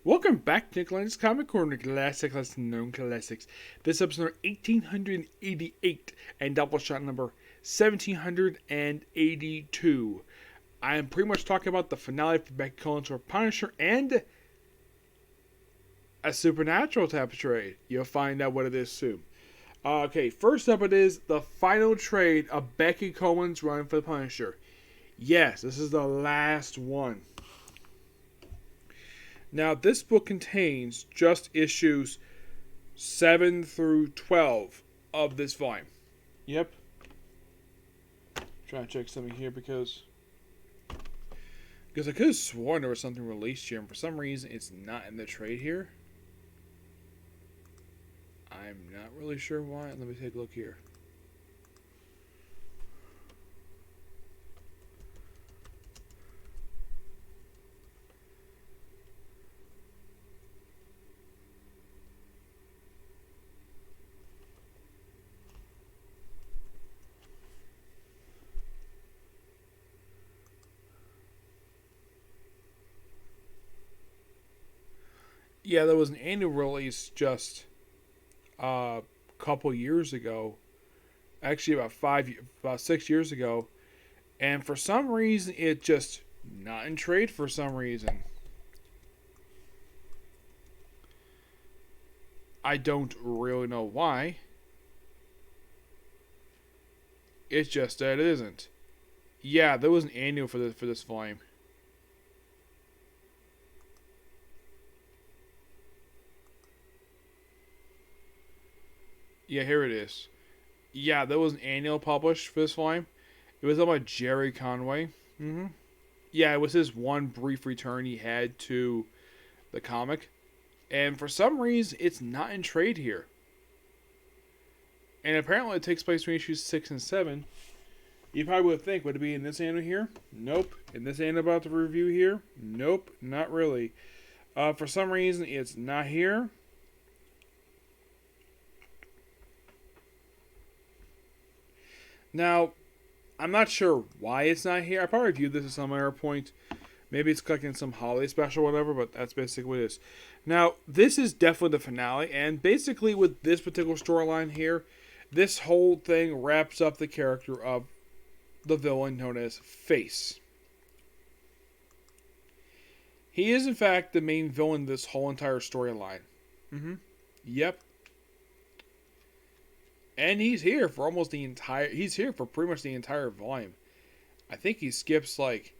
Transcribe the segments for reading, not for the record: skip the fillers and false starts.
Welcome back to Lenz Comic Corner, Classic Less Known Classics. This episode number 1888 and Doubleshot number 1782. I am pretty much talking about the finale for Becky for Punisher and a supernatural type of trade. You'll find out what it is soon. Okay, first up it is the final trade of Becky Cohen's run for the Punisher. Yes, this is the last one. Now, this book contains just issues 7 through 12 of this volume. Yep. Trying to check something here because I could have sworn there was something released here, and for some reason it's not in the trade here. I'm not really sure why. Let me take a look here. Yeah, there was an annual release just a couple years ago. Actually, about 6 years ago. And for some reason, it just not in trade for some reason. I don't really know why. It's just that it isn't. Yeah, there was an annual for this volume. Yeah, here it is. Yeah, there was an annual published for this volume. It was done by Jerry Conway. Yeah, it was his one brief return he had to the comic. And for some reason, it's not in trade here. And apparently it takes place between issues 6 and 7. You probably would think, would it be in this annual here? Nope. In this annual about the review here? Nope, not really. For some reason, it's not here. Now, I'm not sure why it's not here. I probably viewed this at some other point. Maybe it's collecting some holiday special or whatever, but that's basically what it is. Now, this is definitely the finale, and basically with this particular storyline here, this whole thing wraps up the character of the villain known as Face. He is, in fact, the main villain of this whole entire storyline. Yep. And he's here for almost the entire... He's here for pretty much the entire volume. I think he skips, like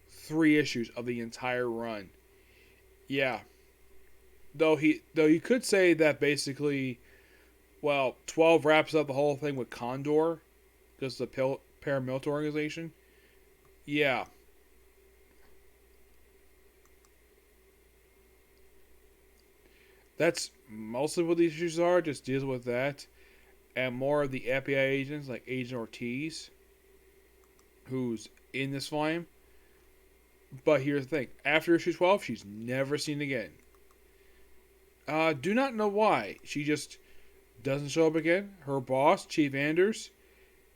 3 issues of the entire run. Yeah. Though you could say that basically, 12 wraps up the whole thing with Condor, because the paramilitary organization. Yeah. That's mostly what these issues are, just deals with that. And more of the FBI agents, like Agent Ortiz, who's in this volume. But here's the thing. After issue 12, she's never seen again. Do not know why. She just doesn't show up again. Her boss, Chief Anders,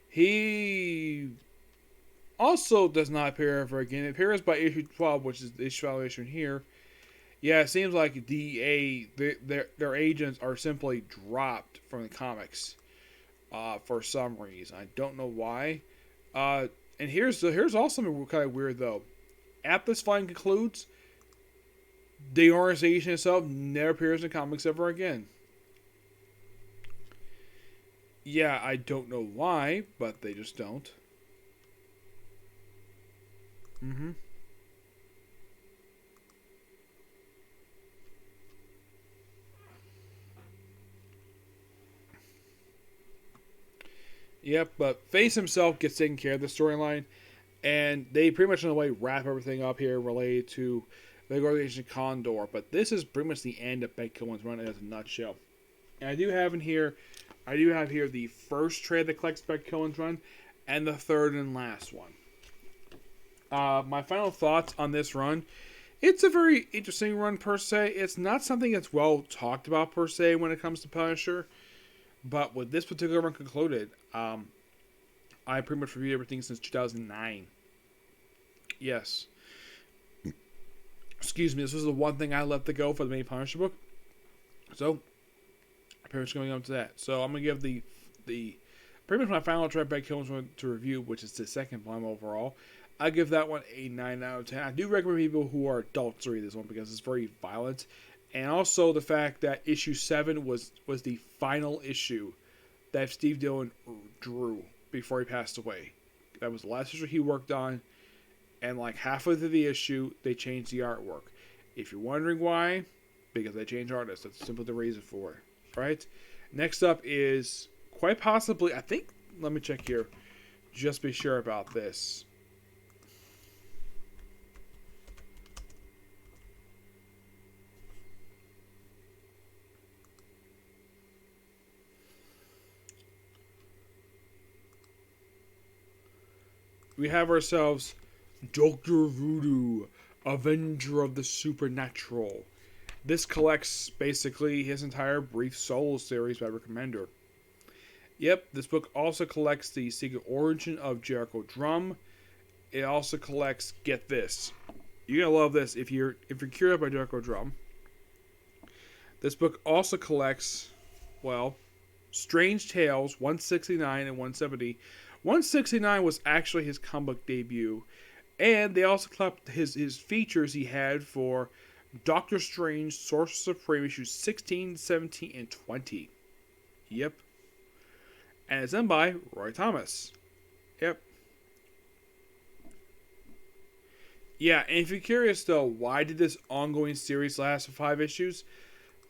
he also does not appear ever again. It appears by issue 12, which is the issue 12 issue here. Yeah, it seems like DEA, their agents are simply dropped from the comics for some reason. I don't know why. And here's also something kind of weird, though. After this volume concludes, the organization itself never appears in comics ever again. Yeah, I don't know why, but they just don't. Yep, but Face himself gets taken care of the storyline, and they pretty much in a way wrap everything up here related to the organization Condor. But this is pretty much the end of Becky Cohen's run in a nutshell. And I do have here the first trade that collects Becky Cohen's run, and the third and last one. My final thoughts on this run. It's a very interesting run per se. It's not something that's well talked about per se when it comes to Punisher. But with this particular run concluded, I pretty much reviewed everything since 2009. Yes. Excuse me. This was the one thing I let to go for the main Punisher book. So, pretty much going up to that. So I'm gonna give the pretty much my final Becky one to review, which is the second volume overall. I give that one a 9 out of 10. I do recommend people who are adults to read this one because it's very violent, and also the fact that issue 7 was the final issue that Steve Dillon drew before he passed away. That was the last issue he worked on, and like halfway through the issue, they changed the artwork. If you're wondering why, because they changed artists. That's simply the reason for it. Right? Next up is quite possibly, I think, let me check here, just be sure about this. We have ourselves Dr. Voodoo, Avenger of the Supernatural. This collects basically his entire brief solo series by Rick Remender. Yep, this book also collects the secret origin of Jericho Drum. It also collects, get this, you're gonna love this if you're curious about Jericho Drum. This book also collects, well, Strange Tales 169 and 170. 169 was actually his comic book debut, and they also collect his features he had for Doctor Strange, Sorcerer Supreme issues 16, 17, and 20. Yep. And it's done by Roy Thomas. Yep. Yeah, and if you're curious though, why did this ongoing series last for 5 issues?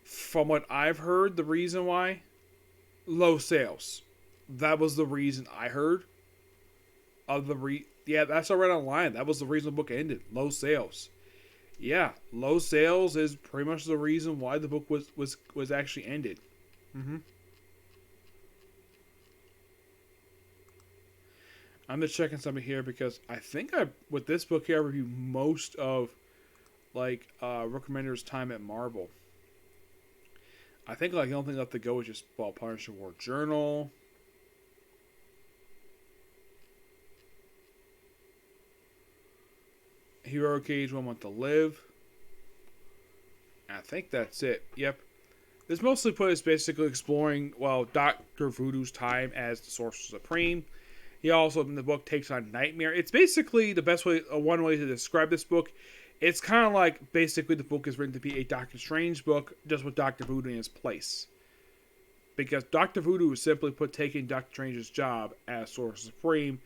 From what I've heard, the reason why? Low sales. That was the reason I heard. Yeah, that's all right online. That was the reason the book ended. Low sales. Yeah, low sales is pretty much the reason why the book was actually ended. I'm just checking something here because I think with this book here I reviewed most of Rick Remender's time at Marvel. I think the only thing left to go is just Punisher War Journal. Hero Cage 1 Month to Live. I think that's it. Yep. This mostly put is basically exploring, Dr. Voodoo's time as the Sorcerer Supreme. He also, in the book, takes on Nightmare. It's basically the best way, one way to describe this book. It's kind of like, basically, the book is written to be a Doctor Strange book, just with Dr. Voodoo in his place. Because Dr. Voodoo is simply taking Doctor Strange's job as Sorcerer Supreme,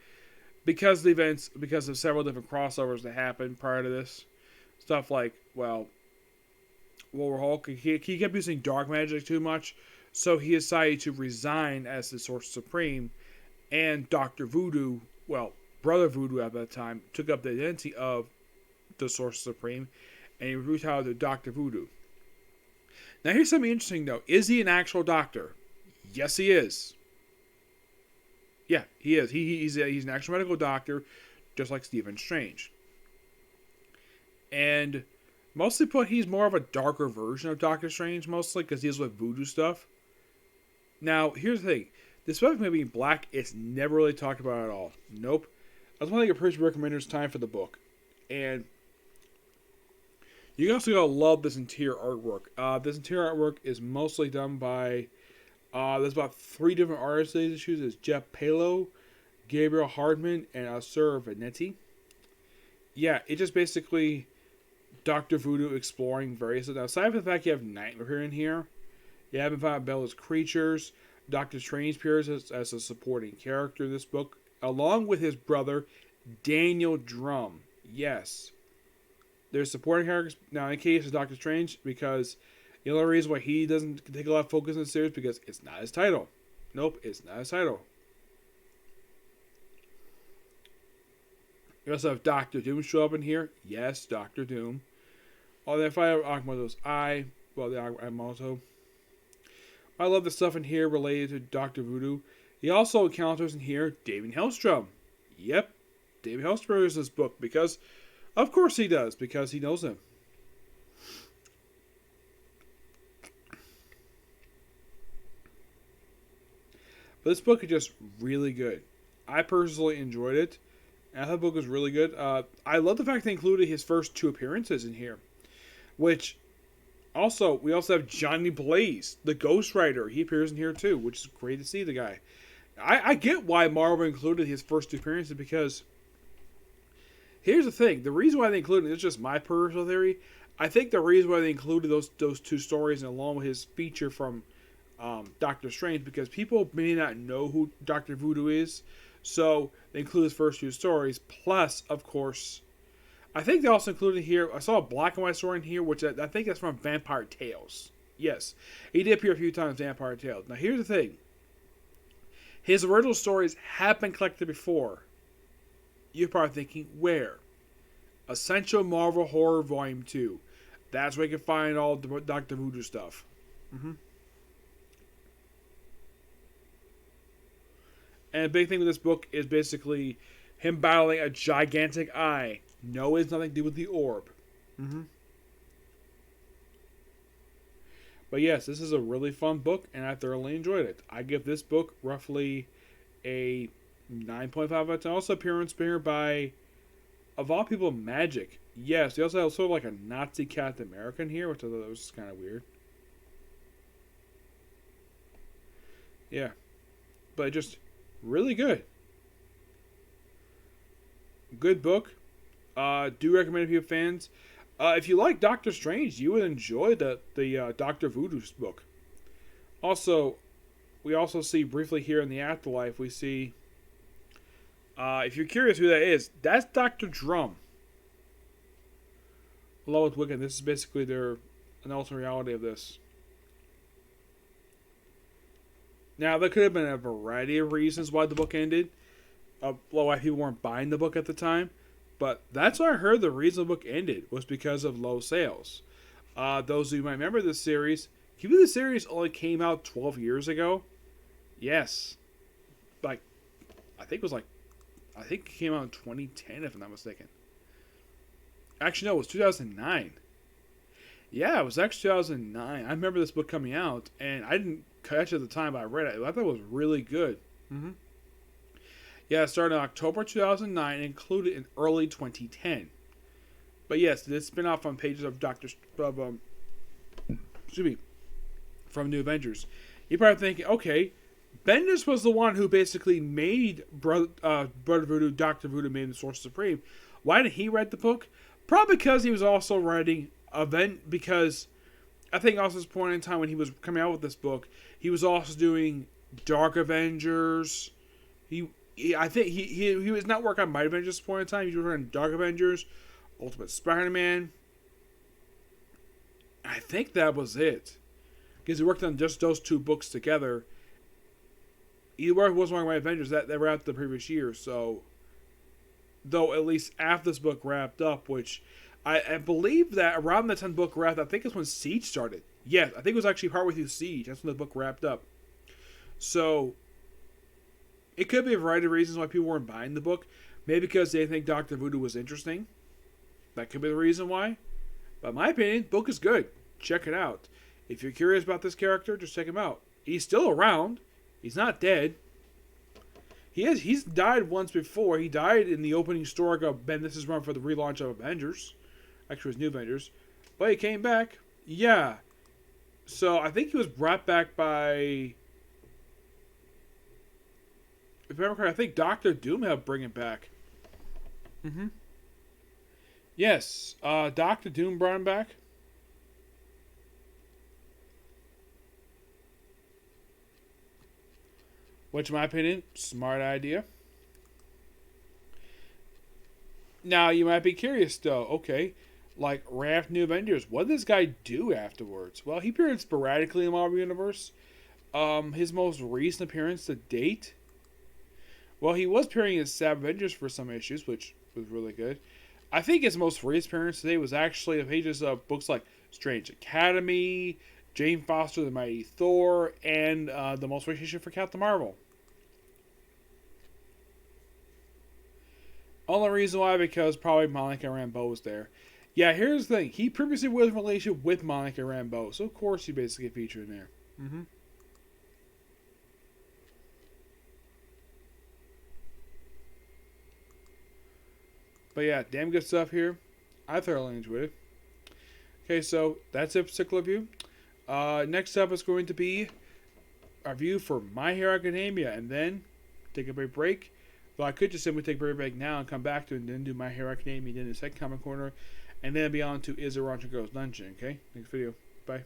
because of several different crossovers that happened prior to this. Stuff like, Wilbur Hulk, he kept using dark magic too much, so he decided to resign as the Sorcerer Supreme, and Dr. Voodoo, Brother Voodoo at that time, took up the identity of the Sorcerer Supreme, and he retired to Dr. Voodoo. Now here's something interesting though. Is he an actual doctor? Yes, he is. Yeah, he is. He's an actual medical doctor, just like Stephen Strange. And mostly he's more of a darker version of Doctor Strange, mostly, because he deals with voodoo stuff. Now, here's the thing. Despite him being black, it's never really talked about at all. Nope. I just want to appreciate Recomender's time for the book. And you also gotta love this interior artwork. This interior artwork is mostly done by... there's about 3 different artists these issues. It's Jeff Palo, Gabriel Hardman, and Asur Venetti. Yeah, it just basically Dr. Voodoo exploring various... Now, aside from the fact you have Nightmare in here, you haven't found Bella's creatures. Dr. Strange appears as a supporting character in this book, along with his brother, Daniel Drum. Yes. There's supporting characters. Now, in case of Doctor Strange, because the only reason why he doesn't take a lot of focus in the series, because it's not his title. Nope, it's not his title. You also have Doctor Doom show up in here. Yes, Doctor Doom. Oh, then Fire Akimoto's Eye. The Akimoto. I love the stuff in here related to Dr. Voodoo. He also encounters in here David Hellstrom. Yep, David Hellstrom is this book because, of course he does, because he knows him. But this book is just really good. I personally enjoyed it. And that book was really good. I love the fact they included his first two appearances in here, which also we also have Johnny Blaze, the Ghost Rider. He appears in here too, which is great to see the guy. I get why Marvel included his first two appearances because here's the thing: the reason why they included it's just my personal theory. I think the reason why they included those two stories and along with his feature from Doctor Strange because people may not know who Doctor Voodoo is, so they include his first two stories. Plus, of course, I think they also included here. I saw a black and white story in here, which I think that's from Vampire Tales. Yes, he did appear a few times in Vampire Tales. Now, here's the thing: his original stories have been collected before. You're probably thinking, where? Essential Marvel Horror Volume 2. That's where you can find all the Dr. Voodoo stuff. Mm-hmm. And a big thing with this book is basically him battling a gigantic eye. No, it has nothing to do with the orb. Mm-hmm. But yes, this is a really fun book, and I thoroughly enjoyed it. I give this book roughly a 9.5 out of 10. Also appearance here by, of all people, Magic. Yes, they also have sort of like a Nazi Captain America in here, which I thought was kind of weird. Yeah. But just really good. Good book. Do recommend if you have fans. If you like Doctor Strange, you would enjoy the Doctor Voodoo book. Also, we also see briefly here in the afterlife, we see, if you're curious who that is, that's Dr. Drum. Along with Wiccan, this is basically an alternate reality of this. Now, there could have been a variety of reasons why the book ended. Why people weren't buying the book at the time. But that's why I heard the reason the book ended was because of low sales. Those of you might remember this series. Can you believe the series only came out 12 years ago? Yes. I think it came out in 2010 if I'm not mistaken. Actually, no, it was 2009. Yeah, it was actually 2009. I remember this book coming out, and I didn't catch it at the time, but I read it. I thought it was really good. Mm-hmm. Yeah, it started in October 2009 and included in early 2010. But yes, this spin-off on pages of from New Avengers. You're probably thinking, okay, Bendis was the one who basically made Brother Voodoo, Dr. Voodoo made the Sorcerer Supreme. Why did he write the book? Probably because he was also writing because I think also at this point in time when he was coming out with this book, he was also doing Dark Avengers. I think he was not working on Mighty Avengers at this point in time. He was working on Dark Avengers, Ultimate Spider-Man. I think that was it. Because he worked on just those two books together. He wasn't working on Mighty Avengers. That were out the previous year. So, though at least after this book wrapped up, which I believe that around the 10th book wrapped, I think it's when Siege started. Yes, I think it was actually partway through Siege. That's when the book wrapped up. So, it could be a variety of reasons why people weren't buying the book. Maybe because they think Dr. Voodoo was interesting. That could be the reason why. But in my opinion, the book is good. Check it out. If you're curious about this character, just check him out. He's still around. He's not dead. He's died once before. He died in the opening story of Bendis' run for the relaunch of Avengers. Actually, it was New Avengers. But he came back. Yeah. So, I think he was brought back by... If I remember correctly, I think Doctor Doom helped bring him back. Mm-hmm. Yes, Doctor Doom brought him back. Which, in my opinion, smart idea. Now, you might be curious, though. Okay, like, right after New Avengers, what did this guy do afterwards? Well, he appeared sporadically in the Marvel Universe. His most recent appearance to date... Well, he was appearing in Avengers for some issues, which was really good. I think his most recent appearance today was actually the pages of books like Strange Academy, Jane Foster, The Mighty Thor, and the most recent issue for Captain Marvel. Only reason why, because probably Monica Rambeau was there. Yeah, here's the thing. He previously was in a relationship with Monica Rambeau, so of course he basically featured in there. Mm-hmm. But yeah, damn good stuff here. I thoroughly enjoyed it. Okay, so that's it for Sick Review. Next up is going to be a review for My Hero Academia, and then take a brief break. Though I could just simply take a brief break now and come back to it, and then do My Hero Academia, then the second comic corner, and then be on to Is a Rancher Girls Dungeon. Okay, next video. Bye.